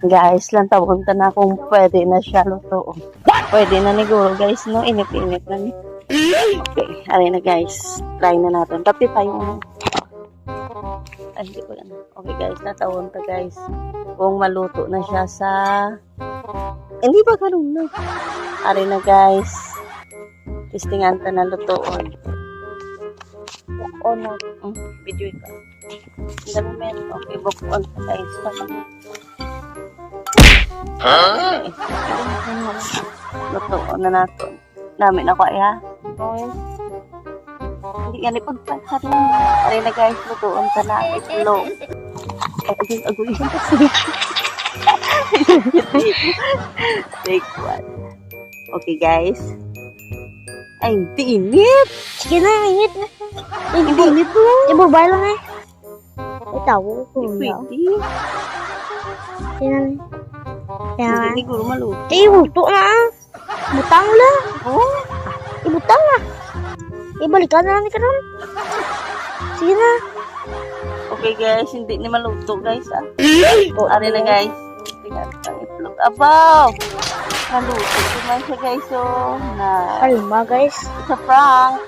Guys, lang tawag na kung pwede na siya luto. Pwede na siguro guys, no? Inip-inip na ni. Okay, alay na guys. Try na natin. Tapi tayo ay, hindi ko lang. Okay guys, natawag ta guys. Kung maluto na siya sa... Hindi ba ganun na? Alay na guys. Testingan ta na lutoon. On na. Video ito. In the moment, okay, book on ta guys. Lutoon na natin. Dami na ko ya. Hindi yan ipagpagsarin. Pare na guys, lutoon ta na. Itlog. Ay, agoy siya kasi. Take one. Okay guys. Ay, hindi init. Sige na, init na. Hindi init to. Ibabay lang eh. Ay, tawo. Hindi pwede. Sige na. Hindi siguro maluto. Ibuto na. Butang lang. Oh. Ibutang na. Ibalikan na namin karon. Sige na. Okay guys, hindi ni maluto guys ah. Ari na guys. Tingnan ang itlog. Abaw! Maluto naman siya guys oh. Na. Kalma guys. Sa prank.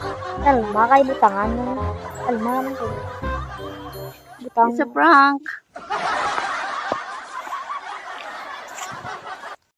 Kalma kay butangan mo. Kalma naman kayo. Butang. Sa prank.